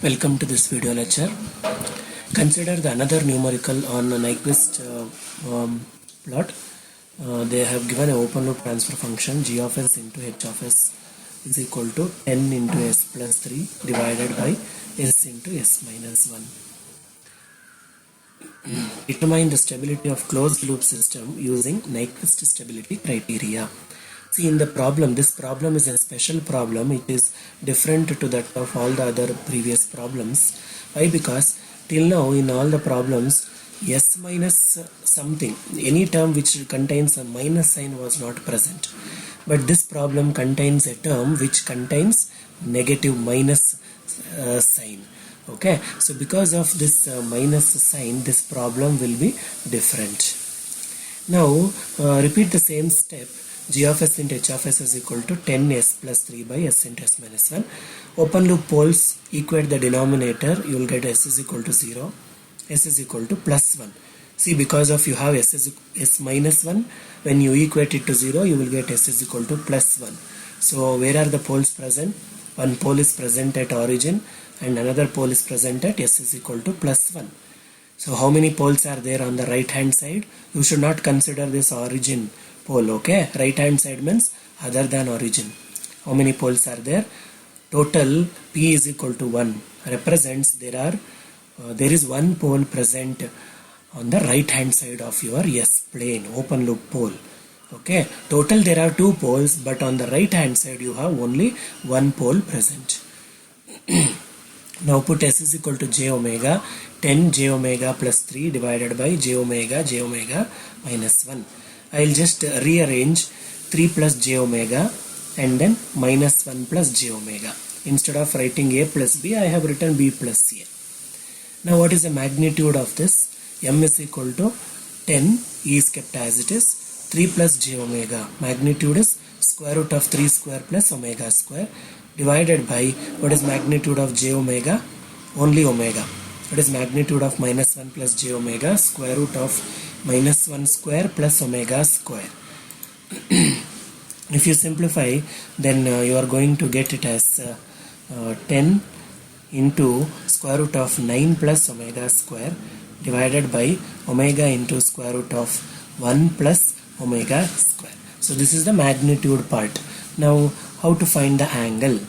Welcome to this video lecture. Consider the another numerical on a Nyquist plot. They have given an open loop transfer function g of s into h of s is equal to 10 into s plus 3 divided by s into s minus 1. Determine the stability of closed loop system using Nyquist stability criteria. See, in the problem, this problem is a special problem. It is different to that of all the other previous problems. Why? Because till now in all the problems, s minus something, any term which contains a minus sign was not present. But this problem contains a term which contains negative minus sign. Okay, so because of this minus sign, this problem will be different. Now repeat the same step. G of s into h of s is equal to 10s plus 3 by s into s minus 1. Open loop poles, equate the denominator, you will get s is equal to 0, s is equal to plus 1. See, because of you have s minus 1, when you equate it to 0, you will get s is equal to plus 1. So where are the poles present? One pole is present at origin and another pole is present at s is equal to plus 1. So how many poles are there on the right hand side? You should not consider this origin pole, okay? Right hand side means other than origin. How many poles are there? Total p is equal to 1 represents there is one pole present on the right hand side of your S plane, open loop pole. Okay, total there are two poles, but on the right hand side you have only one pole present. Now put s is equal to j omega, 10 j omega plus 3 divided by j omega minus 1. I will just rearrange 3 plus j omega and then minus 1 plus j omega. Instead of writing a plus b, I have written b plus a. Now what is the magnitude of this? M is equal to 10, e is kept as it is, 3 plus j omega. Magnitude is square root of 3 square plus omega square divided by what is magnitude of j omega? Only omega. What is magnitude of minus 1 plus j omega? Square root of minus 1 square plus omega square. If you simplify, then you are going to get it as 10 into square root of 9 plus omega square divided by omega into square root of 1 plus omega square. So this is the magnitude part. Now how to find the angle?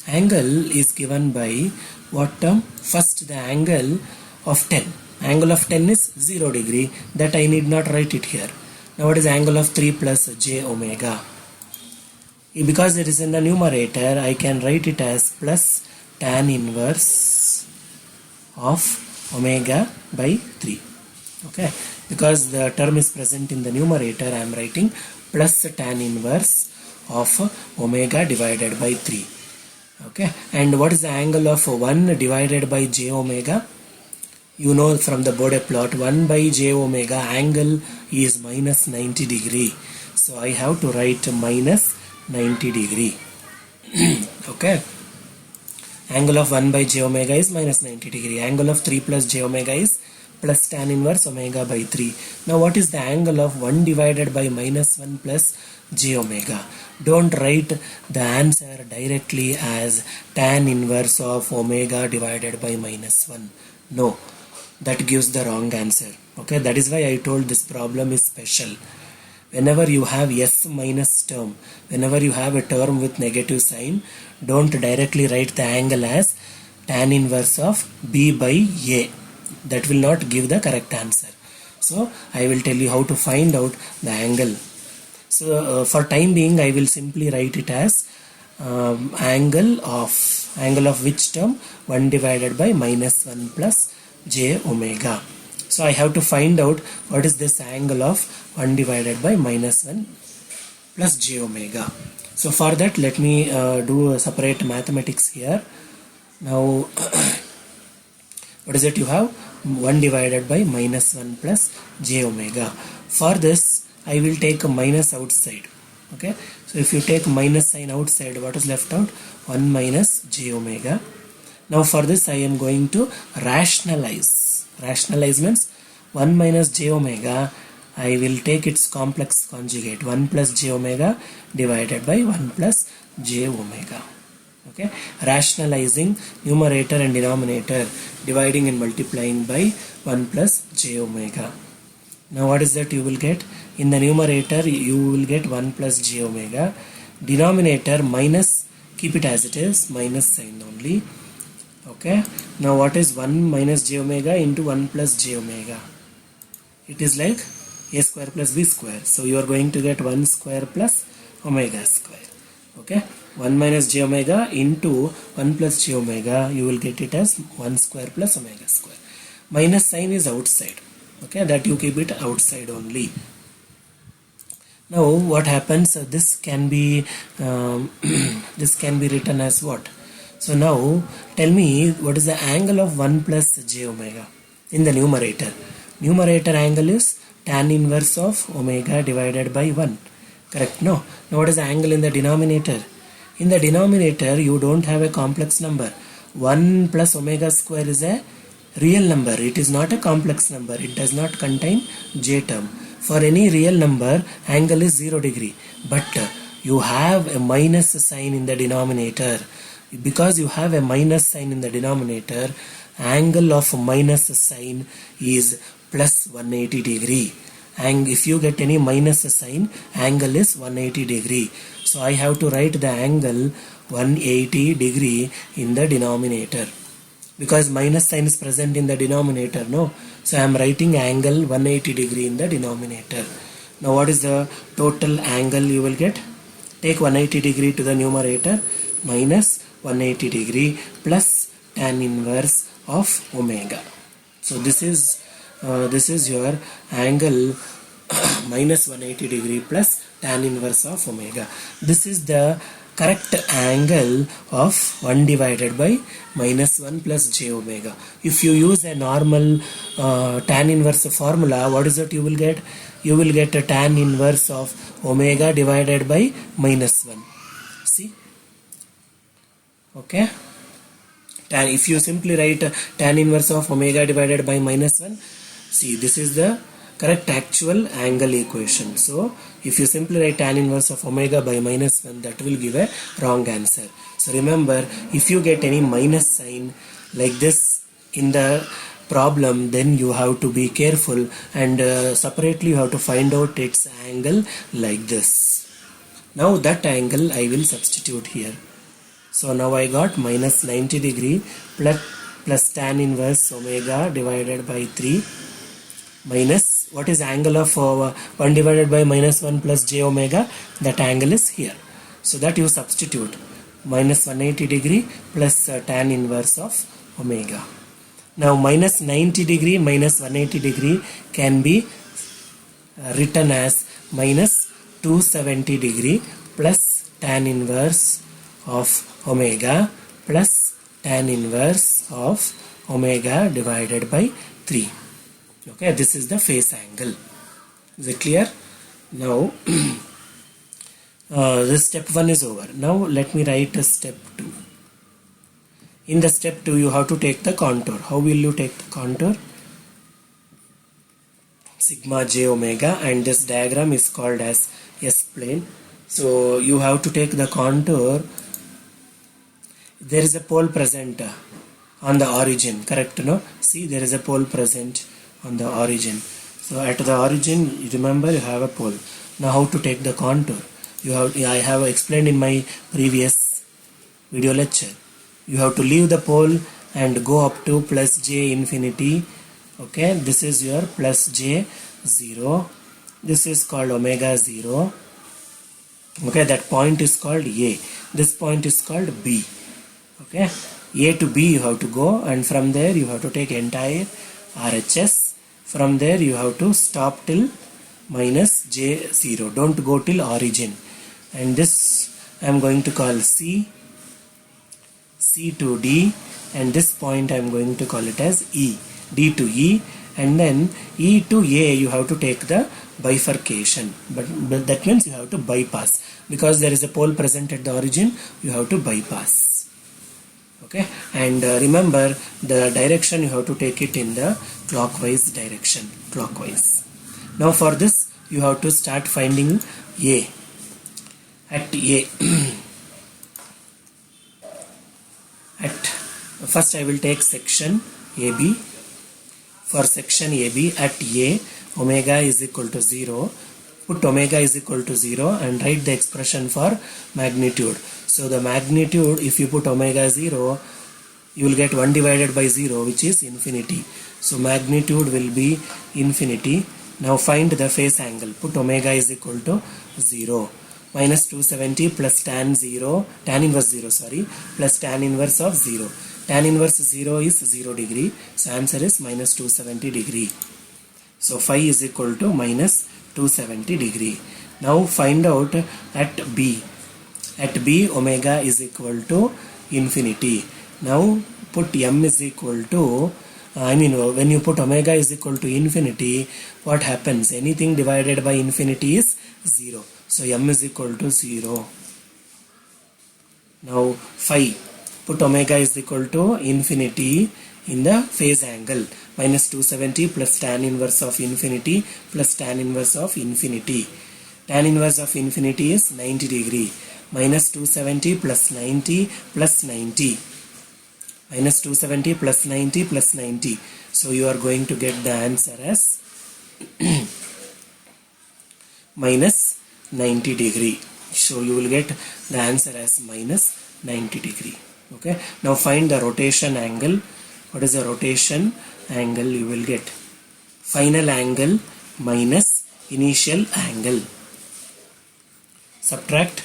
Angle is given by what term? First the angle of 10. Angle of 10 is 0 degree. That I need not write it here. Now what is angle of 3 plus j omega? Because it is in the numerator, I can write it as plus tan inverse of omega by 3. Okay, because the term is present in the numerator, I am writing plus tan inverse of omega divided by 3. Okay, and what is the angle of 1 divided by j omega? You know from the Bode plot, 1 by j omega angle is minus 90 degree. So I have to write minus 90 degree. Okay. Angle of 1 by j omega is minus 90 degree. Angle of 3 plus j omega is plus tan inverse omega by 3. Now what is the angle of 1 divided by minus 1 plus j omega? Don't write the answer directly as tan inverse of omega divided by minus 1. No, that gives the wrong answer. Okay, that is why I told this problem is special. Whenever you have s minus term, whenever you have a term with negative sign, don't directly write the angle as tan inverse of b by a. That will not give the correct answer. So I will tell you how to find out the angle. So for time being, I will simply write it as angle of which term? 1 divided by minus 1 plus j omega. So I have to find out what is this angle of 1 divided by minus 1 plus j omega. So for that, let me do a separate mathematics here. Now what is it you have? 1 divided by minus 1 plus j omega. For this, I will take a minus outside. Okay, so if you take minus sign outside, what is left out? 1 minus j omega. Now for this, I am going to rationalize. Rationalize means 1 minus j omega, I will take its complex conjugate, 1 plus j omega divided by 1 plus j omega. Okay, rationalizing numerator and denominator, dividing and multiplying by 1 plus j omega. Now what is that you will get? In the numerator you will get 1 plus j omega. Denominator minus, keep it as it is, minus sign only. Okay, now what is 1 minus j omega into 1 plus j omega? It is like a square plus b square. So you are going to get 1 square plus omega square. Okay, 1 minus j omega into 1 plus j omega, you will get it as 1 square plus omega square. Minus sign is outside. Okay, that you keep it outside only. Now what happens? This can be this can be written as what? So now tell me what is the angle of 1 plus j omega in the numerator. Numerator angle is tan inverse of omega divided by 1. Correct? No. Now what is the angle in the denominator? In the denominator you don't have a complex number. 1 plus omega square is a real number. It is not a complex number. It does not contain j term. For any real number, angle is 0 degree. But you have a minus sign in the denominator. Because you have a minus sign in the denominator, angle of minus sign is plus 180 degree. And if you get any minus sign, angle is 180 degree. So I have to write the angle 180 degree in the denominator. Because minus sign is present in the denominator, no? So I am writing angle 180 degree in the denominator. Now what is the total angle you will get? Take 180 degree to the numerator minus 180 degree plus tan inverse of omega. So this is your angle minus 180 degree plus tan inverse of omega. This is the correct angle of 1 divided by minus 1 plus j omega. If you use a normal tan inverse formula, what is that you will get? You will get a tan inverse of omega divided by minus 1. See? Okay? If you simply write tan inverse of omega divided by minus 1, see, this is the correct actual angle equation. So if you simply write tan inverse of omega by minus 1, that will give a wrong answer. So remember, if you get any minus sign like this in the problem, then you have to be careful and separately you have to find out its angle like this. Now that angle I will substitute here. So now I got minus 90 degree plus tan inverse omega divided by 3 minus, what is angle of 1 divided by minus 1 plus j omega? That angle is here. So that you substitute minus 180 degree plus tan inverse of omega. Now minus 90 degree minus 180 degree can be written as minus 270 degree plus tan inverse of omega plus tan inverse of omega divided by 3. Okay, this is the phase angle. Is it clear? Now this step 1 is over. Now let me write a step 2. In the step 2 you have to take the contour. How will you take the contour? Sigma j omega, and this diagram is called as S-plane. So you have to take the contour. There is a pole present on the origin, correct? No? See, there is a pole present on the origin. So at the origin, remember, you have a pole. Now how to take the contour? I have explained in my previous video lecture. You have to leave the pole and go up to plus j infinity. Okay, this is your plus j 0. This is called omega 0. Okay, that point is called A. This point is called B. Okay, A to B you have to go, and from there you have to take entire RHS. From there you have to stop till minus j0. Don't go till origin. And this I am going to call C, C to D, and this point I am going to call it as E, D to E, and then E to A you have to take the bifurcation, but that means you have to bypass, because there is a pole present at the origin, you have to bypass. Okay, and remember the direction, you have to take it in the clockwise direction, clockwise. Now for this you have to start finding A. At A First I will take section AB. For section AB, at A, omega is equal to 0. Put omega is equal to 0 and write the expression for magnitude. So the magnitude, if you put omega 0, you will get 1 divided by 0, which is infinity. So magnitude will be infinity. Now find the phase angle. Put omega is equal to 0. Minus 270 plus tan inverse 0, plus tan inverse of 0. Tan inverse 0 is 0 degree. So answer is minus 270 degree. So phi is equal to minus 270 degree. Now find out at B. At B, omega is equal to infinity. Now put m is equal to, when you put omega is equal to infinity, what happens? Anything divided by infinity is 0. So m is equal to 0. Now phi. Put omega is equal to infinity in the phase angle. Minus 270 plus tan inverse of infinity plus tan inverse of infinity. Tan inverse of infinity is 90 degree. Minus 270 plus 90 plus 90. Minus 270 plus 90 plus 90. So you are going to get the answer as minus 90 degree. So you will get the answer as minus 90 degree. Okay. Now find the rotation angle. What is the rotation angle? You will get final angle minus initial angle. Subtract.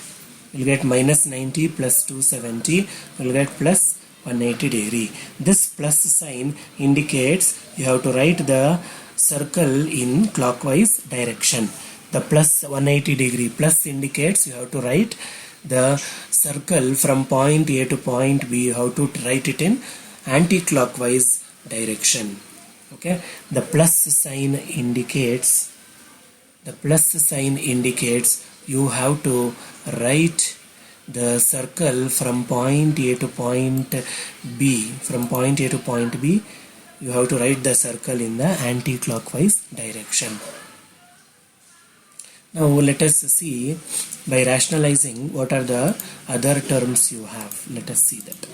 You will get minus 90 plus 270. You will get plus 180 degree. This plus sign indicates you have to write the circle in clockwise direction. The plus 180 degree plus indicates you have to write the circle from point A to point B. You have to write it in anti-clockwise direction. Okay. The plus sign indicates you have to write the circle from point A to point B. From point A to point B, you have to write the circle in the anti-clockwise direction. Now let us see by rationalizing what are the other terms you have. Let us see that.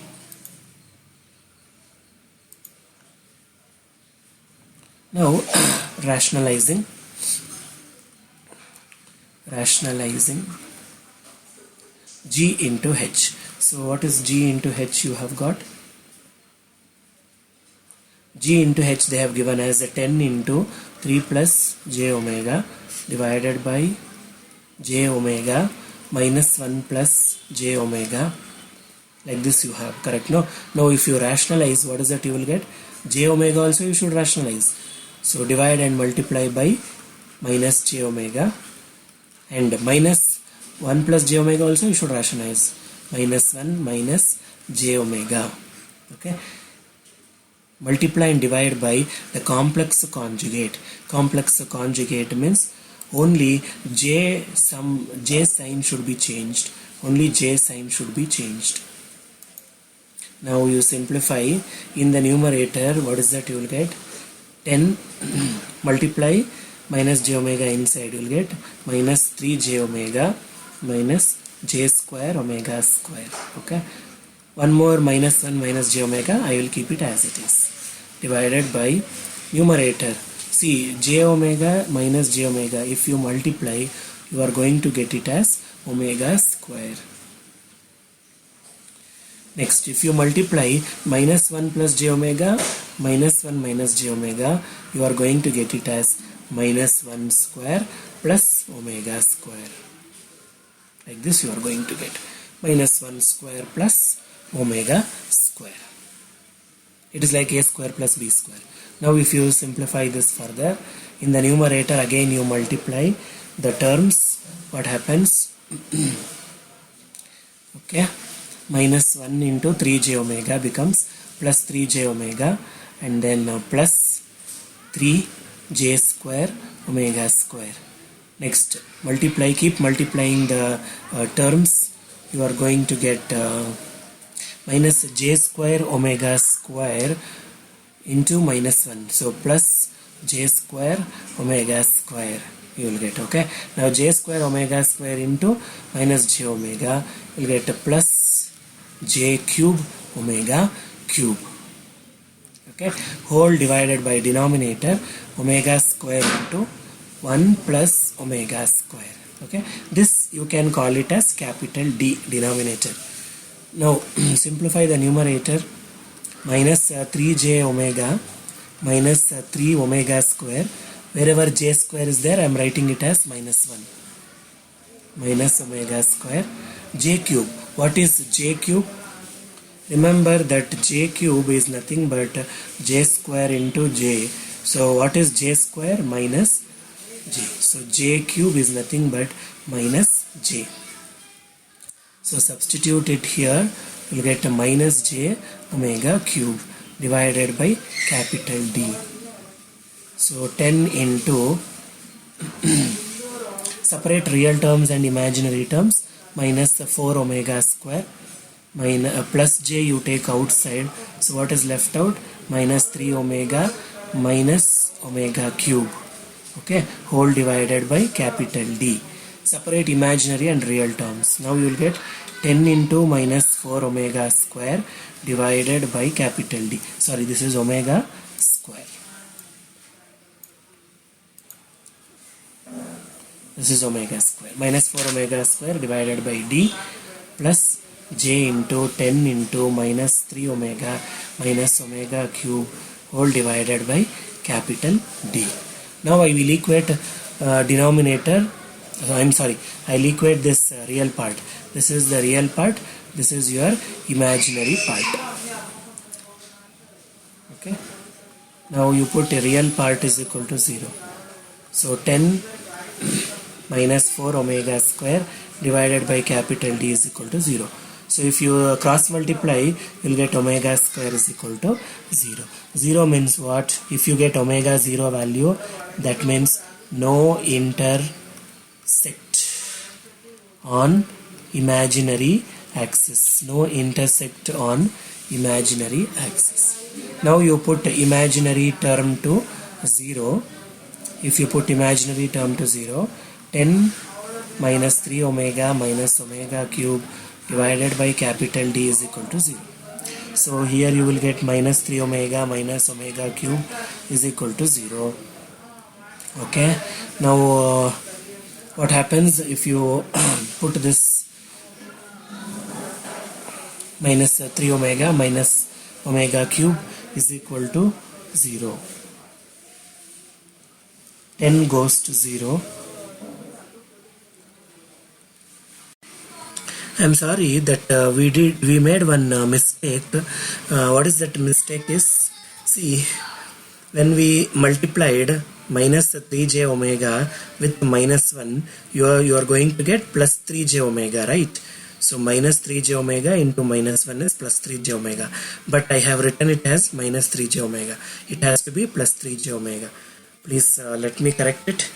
Now rationalizing G into H. So what is G into H you have got? G into H they have given as a 10 into 3 plus j omega divided by j omega minus 1 plus j omega. Like this you have, correct? No? Now if you rationalize, what is that you will get? J omega also you should rationalize. So divide and multiply by minus j omega, and minus 1 plus j omega also you should rationalize. Minus 1 minus j omega. Okay. Multiply and divide by the complex conjugate. Complex conjugate means only j sign should be changed. Only j sign should be changed. Now you simplify. In the numerator, what is that you will get? 10 multiply minus j omega inside, you will get minus 3 j omega minus j square omega square. Okay. One more minus 1 minus j omega, I will keep it as it is. Divided by numerator. See, j omega minus j omega, if you multiply, you are going to get it as omega square. Next, if you multiply minus 1 plus j omega minus 1 minus j omega, you are going to get it as minus 1 square plus omega square. Like this you are going to get minus 1 square plus omega square. It is like a square plus b square. Now if you simplify this further, in the numerator again you multiply the terms. What happens? Okay. Minus 1 into 3j omega becomes plus 3j omega, and then plus 3j square omega square. Next, multiply, keep multiplying the terms. You are going to get minus j square omega square into minus 1. So plus j square omega square you will get. Okay. Now j square omega square into minus j omega, you will get a plus j cube omega cube. Okay, whole divided by denominator omega square into 1 plus omega square. Okay, this you can call it as capital D, denominator. Now simplify the numerator. Minus 3j omega minus 3 omega square. Wherever j square is there, I am writing it as minus 1. Minus omega square. J cube. What is j cube? Remember that j cube is nothing but j square into j. So what is j square? Minus j. So j cube is nothing but minus j. So substitute it here. You'll get a minus j omega cube divided by capital D. So 10 into separate real terms and imaginary terms, minus 4 omega square minus plus j you take outside. So what is left out? Minus 3 omega minus omega cube. Okay, whole divided by capital D. Separate imaginary and real terms. Now you will get 10 into minus 4 omega square divided by capital D. Sorry, this is omega square. This is omega square. Minus 4 omega square divided by D plus j into 10 into minus 3 omega minus omega cube whole divided by capital D. Now I will equate denominator. I'll equate this real part. This is the real part. This is your imaginary part. Okay. Now you put a real part is equal to 0. So 10 minus 4 omega square divided by capital D is equal to 0. So if you cross multiply, you will get omega square is equal to 0. 0 means what? If you get omega 0 value, that means no intersect on imaginary axis. No intersect on imaginary axis. Now you put imaginary term to 0. If you put imaginary term to 0, 10 minus 3 omega minus omega cube divided by capital D is equal to 0. So here you will get minus 3 omega minus omega cube is equal to 0. Okay. Now what happens if you put this minus 3 omega minus omega cube is equal to 0. 10 goes to 0. I'm sorry that we made one mistake. What is that mistake is? See, when we multiplied minus 3j omega with minus 1, you are going to get plus 3j omega, right? So minus 3j omega into minus 1 is plus 3j omega. But I have written it as minus 3j omega. It has to be plus 3j omega. Please let me correct it.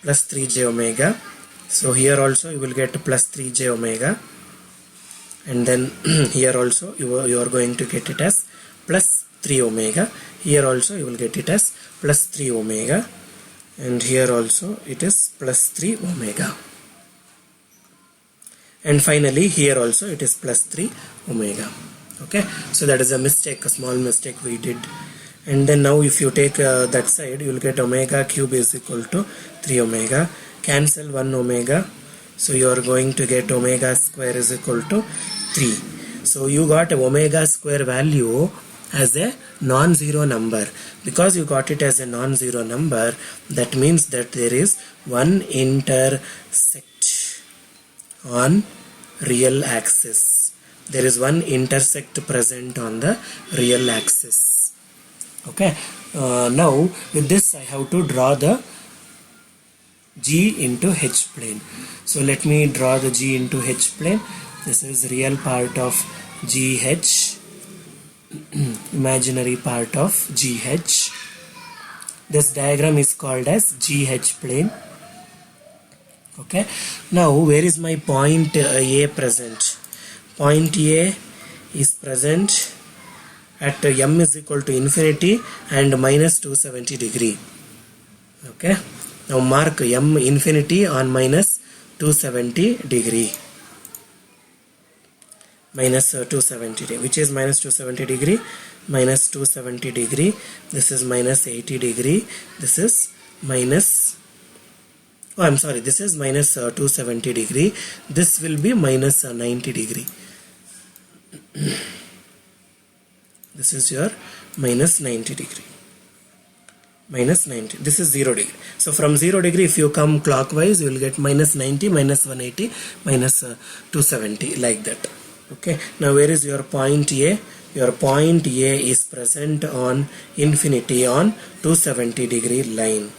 Plus 3j omega. So here also you will get plus 3j omega. And then here also you are going to get it as plus 3 omega. Here also you will get it as plus 3 omega. And here also it is plus 3 omega. And finally here also it is plus 3 omega. Okay, so that is a mistake, a small mistake we did. And then now if you take that side, you will get omega cube is equal to 3 omega. Cancel 1 omega. So you are going to get omega square is equal to 3. So you got a omega square value as a non-zero number. Because you got it as a non-zero number, that means that there is one intersect on real axis. There is one intersect present on the real axis. Okay. Now with this I have to draw the G into H plane. So let me draw the G into H plane. This is real part of GH, imaginary part of GH. This diagram is called as GH plane. Okay. Now where is my point A present? Point A is present at m is equal to infinity and minus 270 degree. Okay. Now mark m infinity on minus 270 degree. minus 270 degree. Which is minus 270 degree? Minus 270 degree. This is minus 80 degree. This is minus, oh I'm sorry, this is minus 270 degree. This will be minus 90 degree. This is your minus 90 degree. Minus 90. This is 0 degree. So from 0 degree, if you come clockwise, you will get minus 90, minus 180, minus 270, like that. Okay. Now where is your point A? Your point A is present on infinity on 270 degree line.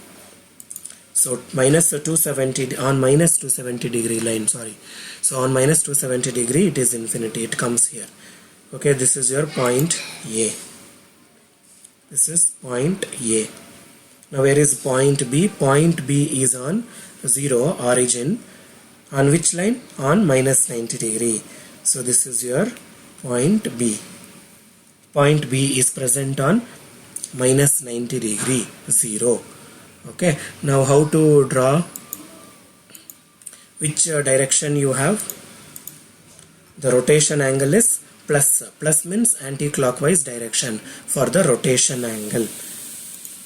So minus 270 on minus 270 degree line. Sorry. So on minus 270 degree, it is infinity. It comes here. Okay. This is your point A. This is point A. Now where is point B? Point B is on 0 origin. On which line? On minus 90 degree. So this is your point B. Point B is present on minus 90 degree, 0. Okay. Now how to draw? Which direction you have? The rotation angle is plus. Plus means anti-clockwise direction for the rotation angle.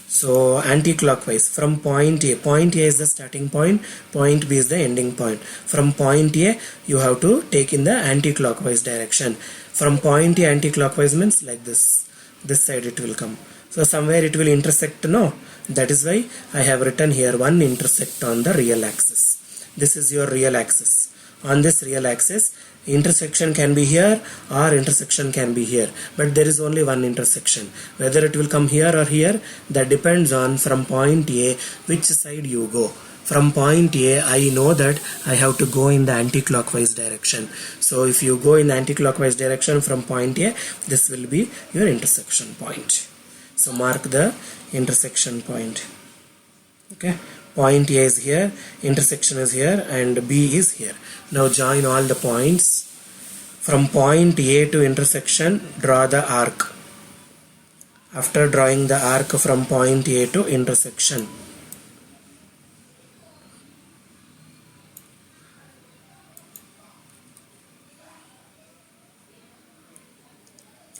So anti-clockwise from point A. Point A is the starting point. Point B is the ending point. From point A, you have to take in the anti-clockwise direction. From point A, anti-clockwise means like this. This side it will come. So somewhere it will intersect. No. That is why I have written here one intersect on the real axis. This is your real axis. On this real axis, intersection can be here or intersection can be here, but there is only one intersection. Whether it will come here or here, that depends on from point A which side you go. From point A, I know that I have to go in the anti-clockwise direction. So if you go in the anti-clockwise direction from point A, this will be your intersection point. So mark the intersection point. Okay. Point A is here, intersection is here, and B is here. Now join all the points. From point A to intersection, draw the arc. After drawing the arc from point A to intersection,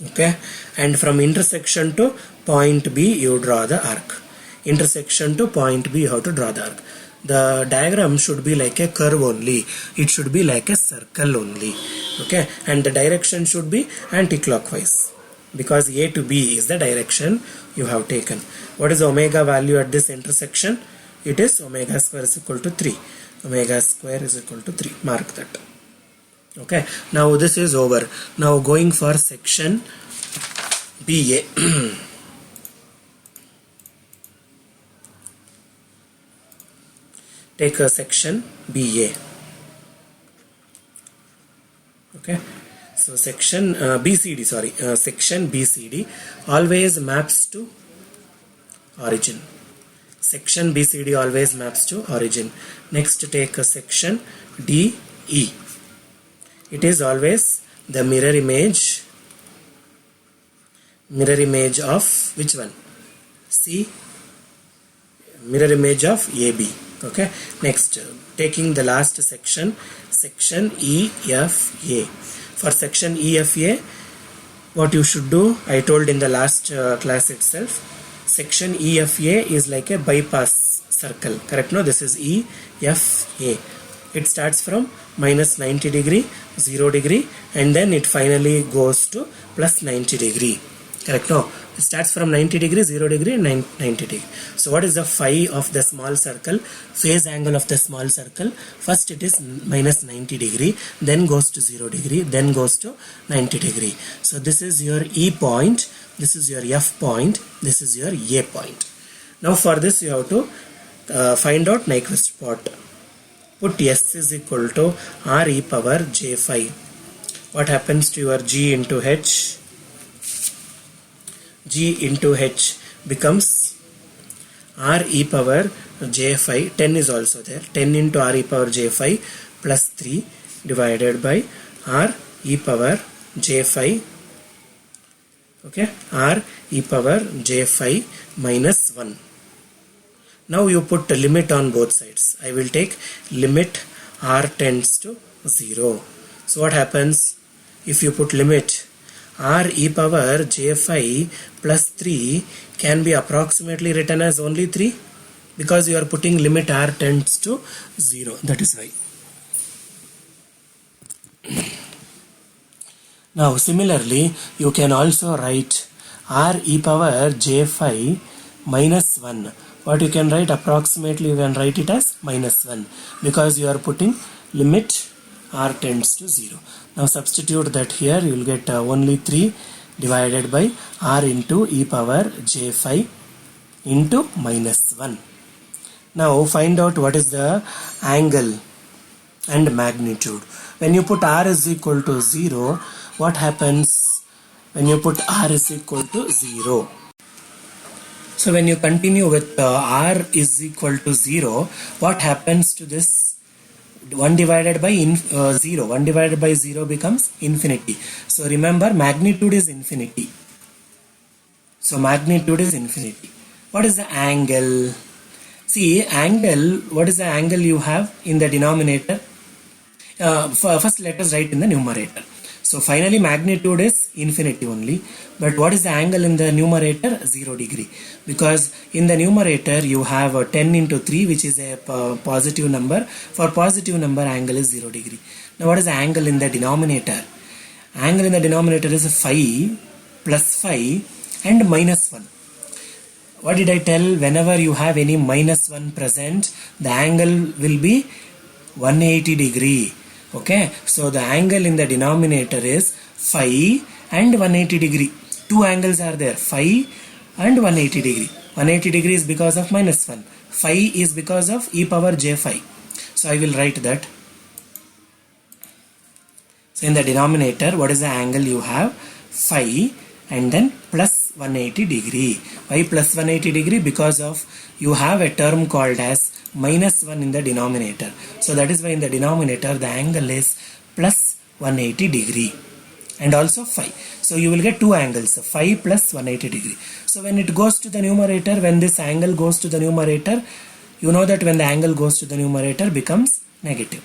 okay, and from intersection to point B, you draw the arc. Intersection to point B, you have to draw the arc. The diagram should be like a curve only. It should be like a circle only. Okay, and the direction should be anti-clockwise because A to B is the direction you have taken. What is omega value at this intersection? It is omega square is equal to 3. Omega square is equal to 3. Mark that. Okay, now this is over. Now going for section BA. Take a section BA. Okay, so section BCD, sorry, section BCD always maps to origin. Section BCD always maps to origin. Next, take a section DE. It is always the mirror image of which one? C, mirror image of AB. Okay, next, taking the last section, section EFA. For section EFA, what you should do, I told in the last class itself. Section EFA is like a bypass circle, correct? No, this is EFA. It starts from minus 90 degree, 0 degree, and then it finally goes to plus 90 degree. Correct? No, it starts from 90 degree, 0 degree, and 90 degree. So what is the phi of the small circle? Phase angle of the small circle. First it is minus 90 degree, then goes to 0 degree, then goes to 90 degree. So this is your E point, this is your F point, this is your A point. Now for this you have to find out Nyquist part. Put S is equal to R e power j phi. What happens to your G into H? G into H becomes R e power j phi. 10 is also there. 10 into R e power j phi plus 3 divided by R e power j phi. Okay, R e power j phi minus 1. Now you put a limit on both sides. I will take limit R tends to 0. So what happens? if you put limit r e power j phi plus 3 can be approximately written as only 3, because you are putting limit r tends to 0. That is why. Now similarly, you can also write r e power j phi minus 1. What you can write approximately, you can write it as minus 1, because you are putting limit r tends to 0. Now substitute that here, you will get only 3 divided by r into e power j phi into minus 1. Now find out what is the angle and magnitude. When you put r is equal to 0, what happens when you put r is equal to 0? So when you continue with r is equal to 0, what happens to this? 1 divided by 0. 1 divided by 0 becomes infinity. So remember, magnitude is infinity. So magnitude is infinity. What is the angle? See, angle, what is the angle you have in the denominator? First let us write in the numerator. So finally magnitude is infinity only, but what is the angle in the numerator? 0 degree, because in the numerator you have a 10 into 3, which is a positive number. For positive number, angle is 0 degree. Now what is the angle in the denominator? Angle in the denominator is phi, plus phi and minus 1. What did I tell? Whenever you have any minus 1 present, the angle will be 180 degree. Okay, so the angle in the denominator is phi and 180 degree. Two angles are there, phi and 180 degree. 180 degree is because of minus 1. Phi is because of e power j phi. So I will write that. So in the denominator, what is the angle you have? Phi and then plus 180 degree. Why plus 180 degree? Because of you have a term called as minus 1 in the denominator. So that is why in the denominator the angle is plus 180 degree and also phi. So you will get two angles, phi plus 180 degree. So when it goes to the numerator, when this angle goes to the numerator, you know that when the angle goes to the numerator becomes negative.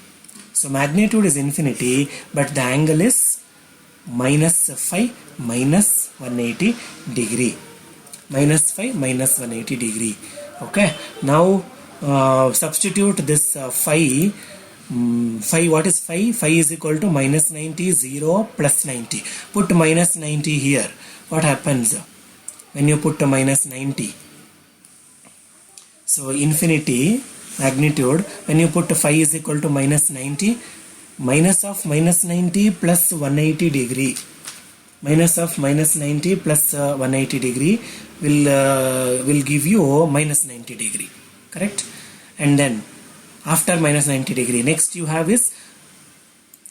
So magnitude is infinity, but the angle is minus phi minus 180 degree. Minus phi minus 180 degree. Okay, now substitute this phi. Phi, what is phi? Phi is equal to minus 90, 0, plus 90. Put minus 90 here. What happens when you put minus 90? So infinity magnitude, when you put phi is equal to minus 90, minus of minus 90 plus 180 degree. Minus of minus 90 plus 180 degree will give you minus 90 degree. Correct? And then after minus 90 degree, next you have is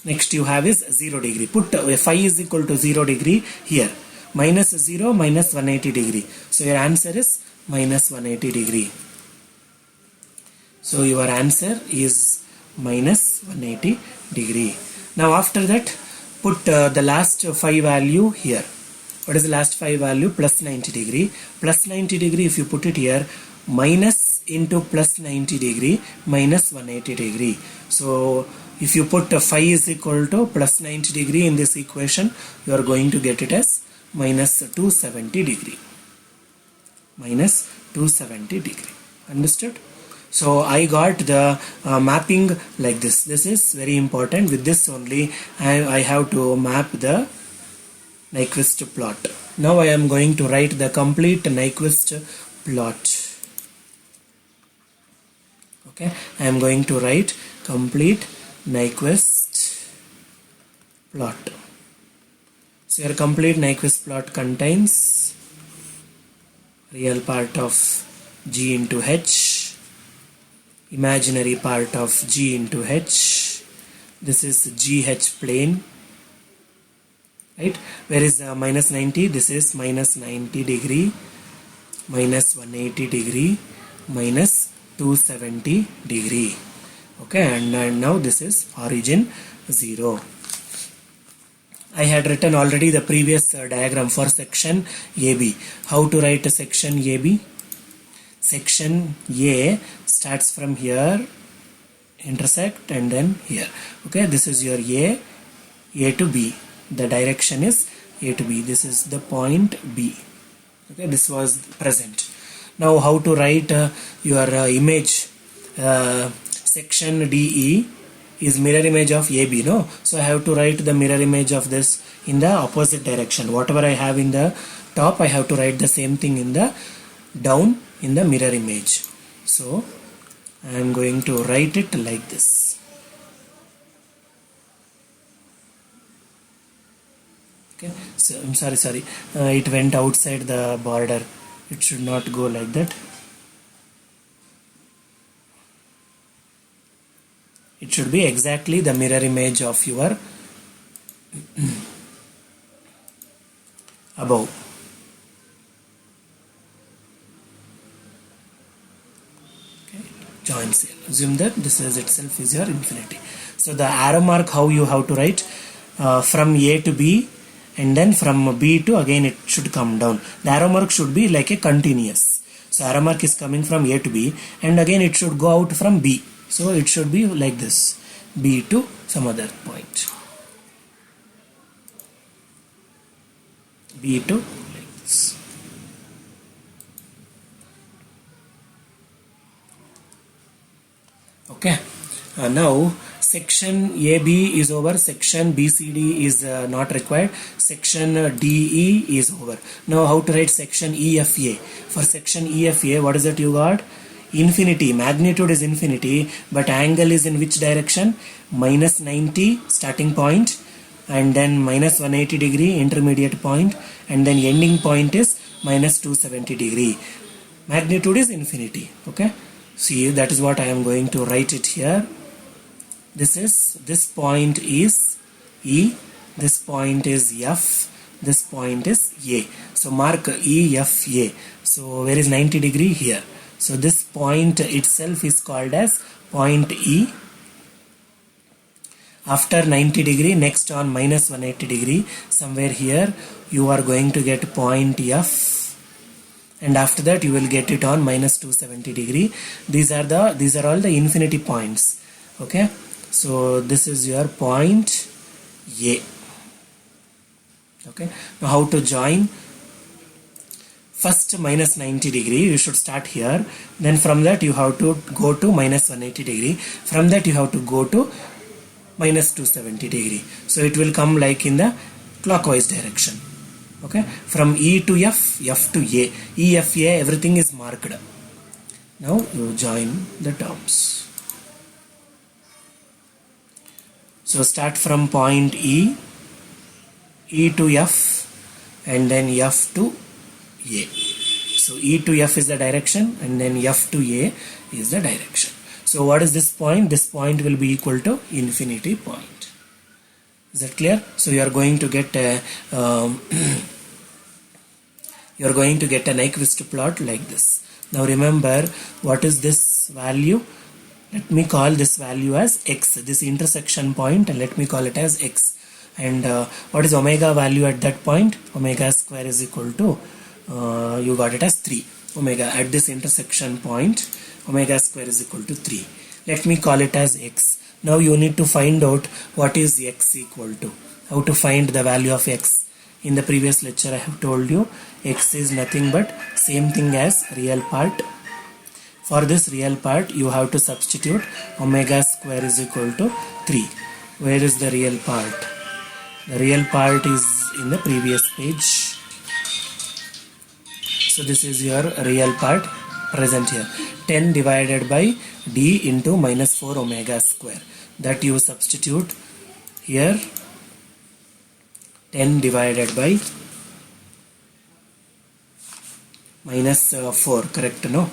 0 degree. Put phi is equal to 0 degree here. Minus 0 minus 180 degree. So your answer is minus 180 degree. So your answer is minus 180 degree. Now after that, put the last phi value here. What is the last phi value? Plus 90 degree. Plus 90 degree, if you put it here, minus into plus 90 degree minus 180 degree. So if you put phi is equal to plus 90 degree in this equation, you are going to get it as minus 270 degree. Minus 270 degree. Understood? So I got the mapping like this. This is very important. With this only I have to map the Nyquist plot. Now I am going to write the complete Nyquist plot. Okay, I am going to write complete Nyquist plot. So your complete Nyquist plot contains real part of G into H, imaginary part of G into H. This is GH plane, right? Where is minus 90? This is minus 90 degree, minus 180 degree, minus 270 degree. Okay, and now this is origin 0. I had written already the previous diagram for section AB. How to write a section AB? Section A starts from here, intersect, and then here. Okay, this is your A to B. the direction is A to B. This is the point B. Okay, this was present. Now how to write your image section DE is mirror image of AB, no? So I have to write the mirror image of this in the opposite direction. Whatever I have in the top, I have to write the same thing in the down in the mirror image. So I am going to write it like this. Okay, so I'm sorry, it went outside the border. It should not go like that. It should be exactly the mirror image of your above. Okay. Join cell. Assume that this is itself is your infinity. So the arrow mark, how you have to write from A to B, and then from B to again it should come down. The arrow mark should be like a continuous. So arrow mark is coming from A to B, and again it should go out from B. So it should be like this, B to some other point. B to like this. Okay. Now section AB is over, section BCD is not required, section DE is over. Now how to write section EFA? For section EFA, what is it you got? Infinity, magnitude is infinity, but angle is in which direction? Minus 90 starting point, and then minus 180 degree intermediate point, and then ending point is minus 270 degree. Magnitude is infinity. Okay, see, that is what I am going to write it here. This point is E, this point is F, this point is A. So mark EFA. So where is 90 degree? Here. So this point itself is called as point E. After 90 degree, next on minus 180 degree, somewhere here you are going to get point F, and after that you will get it on minus 270 degree. These are all the infinity points. Okay, so this is your point A. Okay, now how to join? First minus 90 degree, you should start here, then from that you have to go to minus 180 degree, from that you have to go to minus 270 degree. So it will come like in the clockwise direction. Okay, from E to F, F to A, E, F, A, everything is marked. Now you join the terms. So start from point E, E to F, and then F to A. So E to F is the direction, and then F to A is the direction. So what is this point? This point will be equal to infinity point. Is that clear? So you are going to get a Nyquist plot like this. Now remember, what is this value? Let me call this value as X. This intersection point, and let me call it as X. And what is omega value at that point? Omega square is equal to you got it as 3. Omega at this intersection point, omega square is equal to 3. Let me call it as X. Now you need to find out what is X equal to. How to find the value of X? In the previous lecture I have told you X is nothing but same thing as real part. For this real part you have to substitute omega square is equal to 3. Where is the real part? The real part is in the previous page. So this is your real part present here. 10 divided by d into minus 4 omega square. That you substitute here. 10 divided by minus 4, correct, no?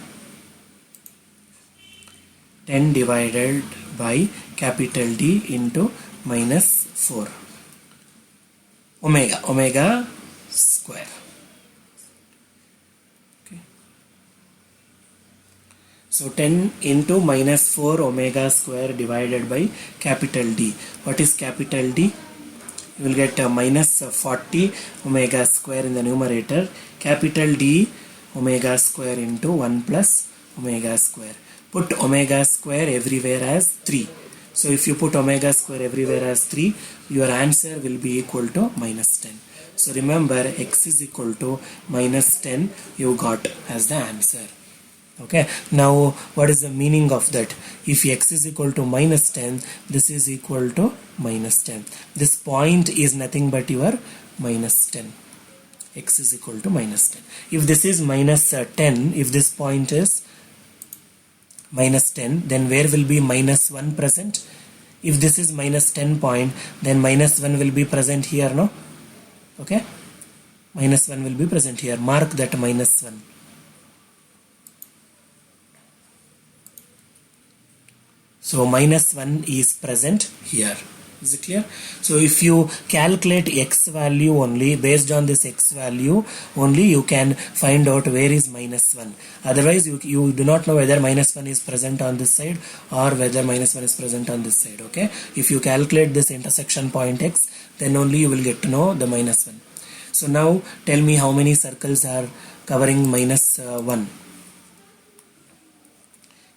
10 divided by capital D into minus 4 omega square. Okay. So 10 into minus 4 omega square divided by capital D. What is capital D? You will get minus 40 omega square in the numerator. Capital D omega square into 1 plus omega square. Put omega square everywhere as 3. So if you put omega square everywhere as 3, your answer will be equal to minus 10. So remember, x is equal to minus 10 you got as the answer. Okay, now what is the meaning of that? If x is equal to minus 10, this is equal to minus 10. This point is nothing but your minus 10. X is equal to minus 10. If this is minus 10, if this point is minus 10, then where will be minus 1 present? If this is minus 10 point, then minus 1 will be present here, no? Okay, minus 1 will be present here. Mark that minus 1. So minus 1 is present here. Is it clear? So if you calculate x value only, based on this x value only, you can find out where is minus 1. Otherwise you do not know whether minus 1 is present on this side or whether minus 1 is present on this side. Okay, if you calculate this intersection point x, then only you will get to know the minus 1. So now tell me how many circles are covering minus 1.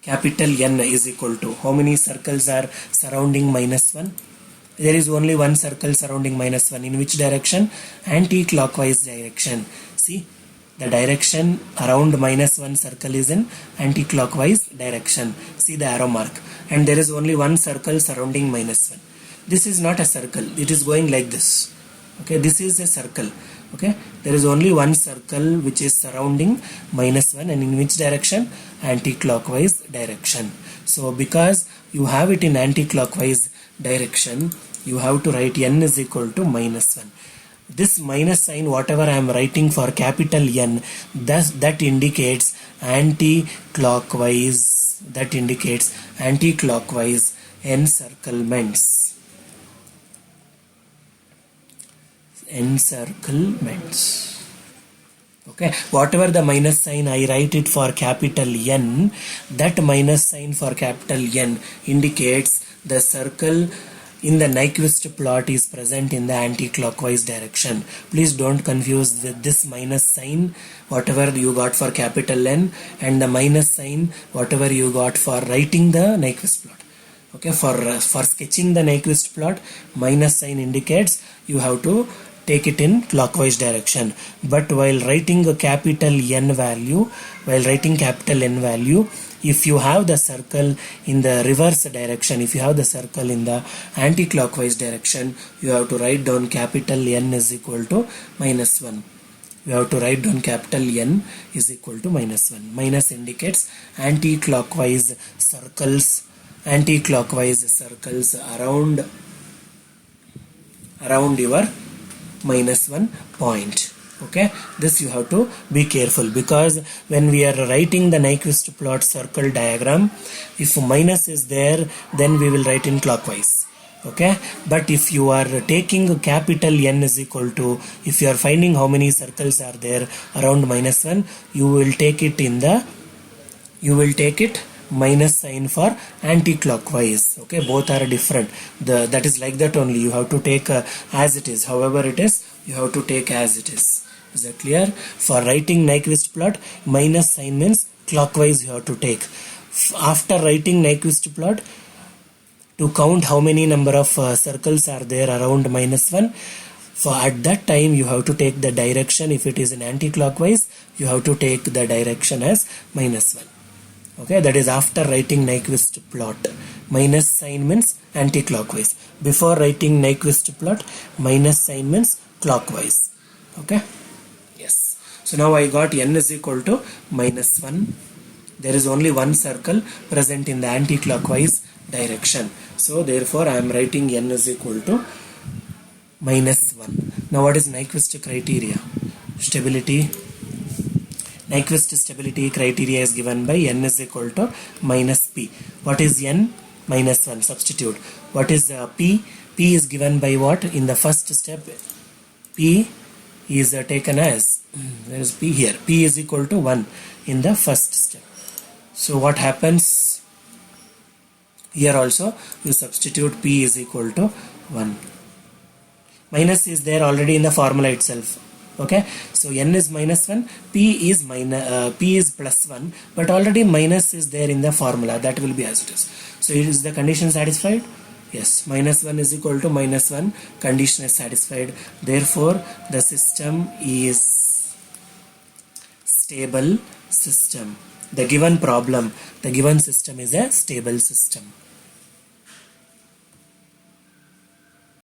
Capital N is equal to how many circles are surrounding minus 1? There is only one circle surrounding minus 1. In which direction? Anti-clockwise direction. See, the direction around minus 1 circle is in anti-clockwise direction. See the arrow mark. And there is only one circle surrounding minus 1. This is not a circle. It is going like this. Okay, this is a circle. Okay, there is only one circle which is surrounding minus 1, and in which direction? Anti-clockwise direction. So because you have it in anti-clockwise direction, you have to write n is equal to minus 1. This minus sign, whatever I am writing for capital N, that indicates anti-clockwise. That indicates anti-clockwise encirclements. Encirclements. Okay, whatever the minus sign I write it for capital N, that minus sign for capital N indicates the circle in the Nyquist plot is present in the anti-clockwise direction. Please don't confuse with this minus sign whatever you got for capital N and the minus sign whatever you got for writing the Nyquist plot. Okay, for sketching the Nyquist plot, minus sign indicates you have to take it in clockwise direction. But while writing a capital N value, if you have the circle in the reverse direction, if you have the circle in the anti-clockwise direction, you have to write down capital N is equal to minus 1. You have to write down capital N is equal to minus 1. Minus indicates anti-clockwise circles around your minus 1 point. Okay, this you have to be careful, because when we are writing the Nyquist plot circle diagram, if minus is there, then we will write in clockwise. Okay, but if you are taking capital N is equal to, if you are finding how many circles are there around minus 1, you will take it minus sign for anti-clockwise. Okay, both are different. That is like that only. You have to take as it is. However it is, you have to take as it is. Is that clear? For writing Nyquist plot, minus sign means clockwise you have to take. After writing Nyquist plot, to count how many number of circles are there around minus 1, for at that time you have to take the direction. If it is in anti-clockwise, you have to take the direction as minus 1. Okay, that is after writing Nyquist plot. Minus sign means anti-clockwise. Before writing Nyquist plot, minus sign means clockwise. Okay, yes. So now I got N is equal to minus 1. There is only one circle present in the anti-clockwise direction. So therefore I am writing N is equal to minus 1. Now what is Nyquist criteria? Stability. Nyquist stability criteria is given by N is equal to minus P. What is N? Minus 1. Substitute. What is P? P is given by what? In the first step, P is taken as, where is P here? P is equal to 1 in the first step. So what happens? Here also you substitute P is equal to 1. Minus is there already in the formula itself. Okay, so n is minus 1, p is plus 1, but already minus is there in the formula, that will be as it is. So is the condition satisfied? Yes, minus 1 is equal to minus 1, condition is satisfied. Therefore the system is stable system. The given problem, the given system is a stable system.